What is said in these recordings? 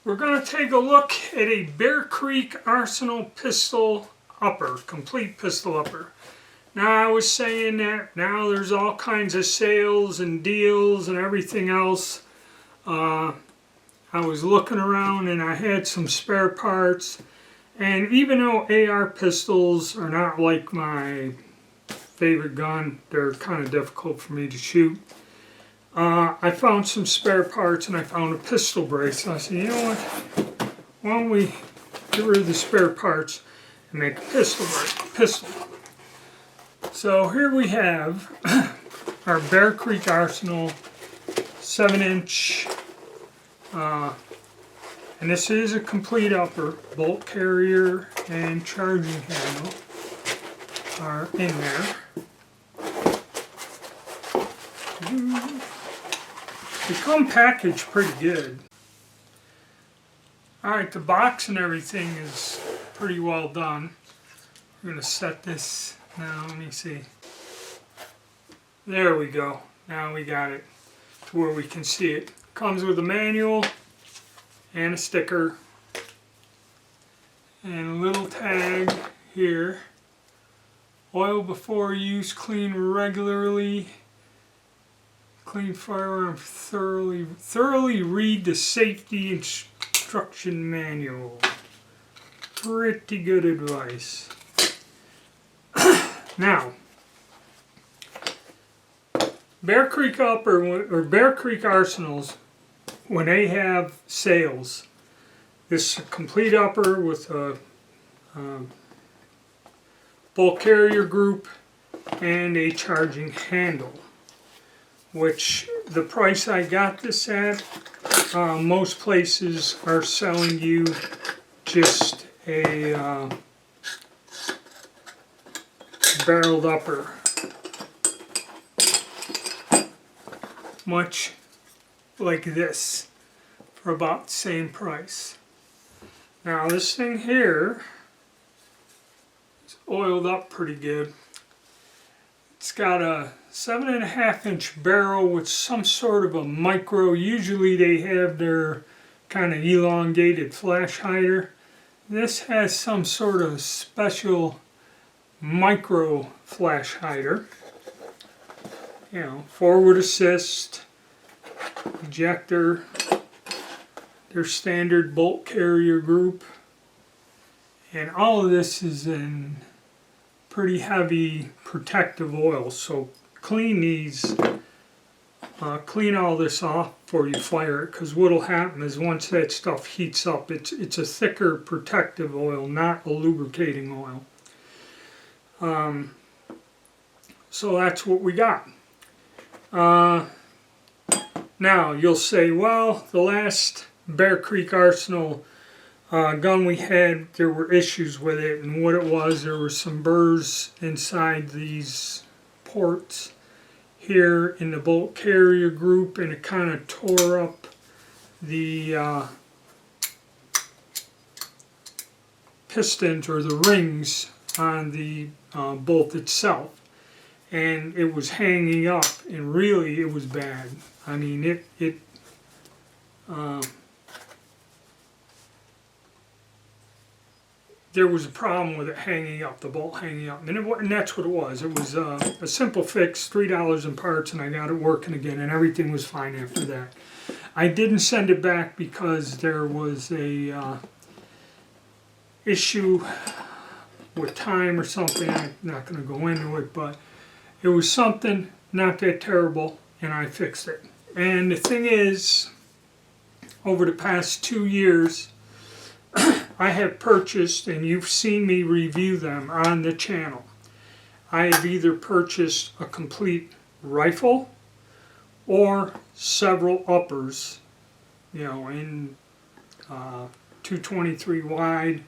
We're going to take a look at a Bear Creek Arsenal pistol upper, complete pistol upper. Now I was saying that now there's all kinds of sales and deals and everything else. I was looking around and I had some spare parts, and even though AR pistols are not like my favorite gun, they're kind of difficult for me to shoot. I found some spare parts and I found a pistol brace. And I said, you know what, why don't we get rid of the spare parts and make a pistol brace, pistol. So here we have our Bear Creek Arsenal 7-inch, and this is a complete upper. Bolt carrier and charging handle are in there. They come packaged pretty good. Alright, the box and everything is pretty well done. We're going to set this now. Let me see. There we go. Now we got it to where we can see it. Comes with a manual and a sticker and a little tag here. Oil before use, clean regularly. Clean firearm thoroughly read the safety instruction manual. Pretty good advice. Now, Bear Creek Upper or Bear Creek Arsenals, when they have sales, this complete upper with a bolt carrier group and a charging handle, which the price I got this at, most places are selling you just a barreled upper, much like this, for about the same price. Now this thing here is oiled up pretty good. It's got a 7.5-inch barrel with some sort of a micro. Usually they have their kind of elongated flash hider. This has some sort of special micro flash hider. You know, forward assist, ejector, their standard bolt carrier group, and all of this is in pretty heavy protective oil. So clean these, clean all this off before you fire it, because what'll happen is once that stuff heats up, it's a thicker protective oil, not a lubricating oil. So that's what we got. Now you'll say, well, the last Bear Creek Arsenal gun we had, there were issues with it, and what it was, there were some burrs inside these ports here in the bolt carrier group, and it kind of tore up the pistons or the rings on the bolt itself, and it was hanging up, and really it was bad. I mean, there was a problem with it hanging up, the bolt hanging up, and that's what it was. It was a simple fix, $3 in parts, and I got it working again, and everything was fine after that. I didn't send it back because there was a issue with time or something. I'm not going to go into it, but it was something not that terrible, and I fixed it. And the thing is, over the past 2 years, I have purchased, and you've seen me review them on the channel, I have either purchased a complete rifle or several uppers, you know, in 223 wide,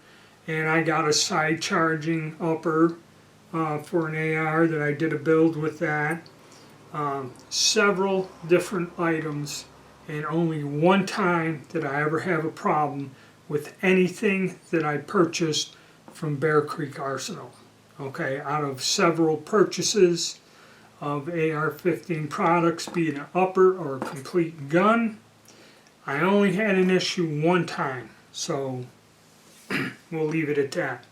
and I got a side charging upper for an AR that I did a build with that. Several different items, and only one time did I ever have a problem with anything that I purchased from Bear Creek Arsenal. Okay, out of several purchases of AR-15 products, be it an upper or a complete gun, I only had an issue one time, so we'll leave it at that.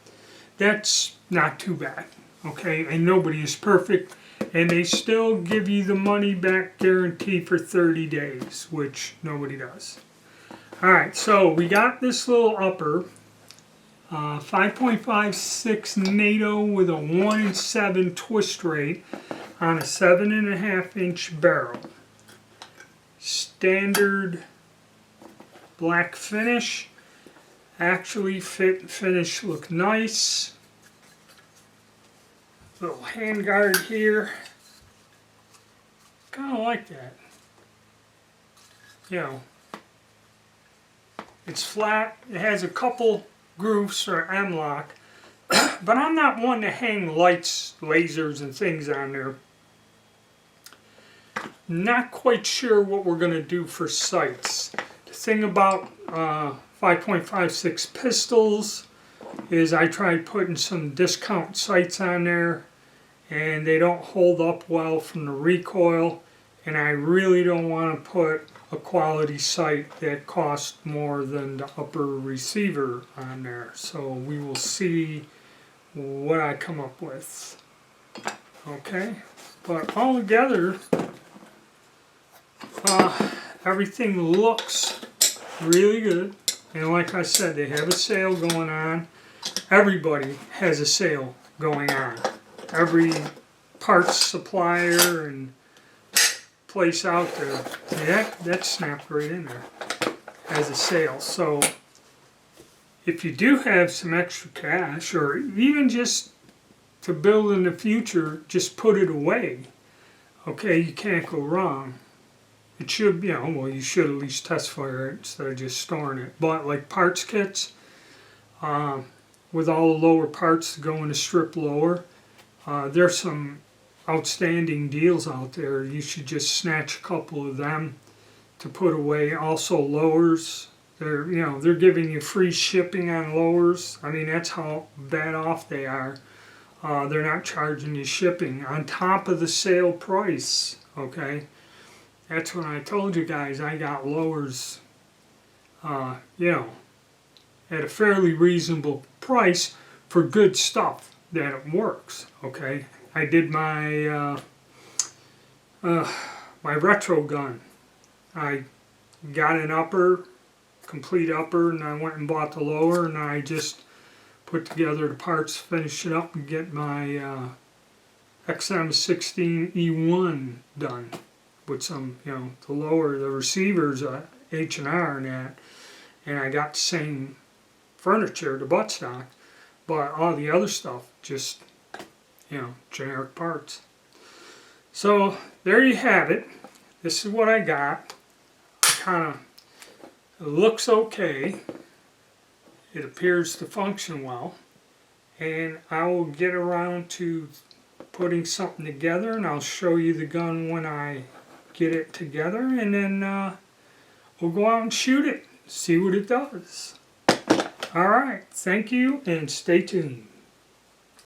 That's not too bad, okay? And nobody is perfect, and they still give you the money back guarantee for 30 days, which nobody does. Alright, so we got this little upper, 5.56 NATO with a 1-in-7 twist rate on a 7.5-inch barrel. Standard black finish. Actually, fit and finish look nice. Little handguard here. Kind of like that. You know, it's flat. It has a couple grooves or M-lock, but I'm not one to hang lights, lasers, and things on there. Not quite sure what we're going to do for sights. The thing about 5.56 pistols is I tried putting some discount sights on there, and they don't hold up well from the recoil, and I really don't want to put a quality sight that costs more than the upper receiver on there. So we will see what I come up with. Okay, but all together, everything looks really good. And like I said, they have a sale going on. Everybody has a sale going on. Every parts supplier and place out there, that snapped right in there, has a sale. So if you do have some extra cash, or even just to build in the future, just put it away. Okay, you can't go wrong. It should, you know, well, you should at least test fire it instead of just storing it. But like parts kits, with all the lower parts going to strip lower, there's some outstanding deals out there. You should just snatch a couple of them to put away. Also lowers, they're giving you free shipping on lowers. I mean, that's how bad off they are. They're not charging you shipping on top of the sale price. Okay, that's when I told you guys I got lowers, at a fairly reasonable price for good stuff that it works. Okay, I did my my retro gun. I got an upper, complete upper, and I went and bought the lower, and I just put together the parts, finish it up, and get my XM16E1 done with some, the lower, the receivers, H&R and that, and I got the same furniture, the buttstock, but all the other stuff just, generic parts. So there you have it. This is what I got. It looks okay. It appears to function well, and I will get around to putting something together, and I'll show you the gun when I get it together, and then we'll go out and shoot it, see what it does. Alright, thank you, and stay tuned.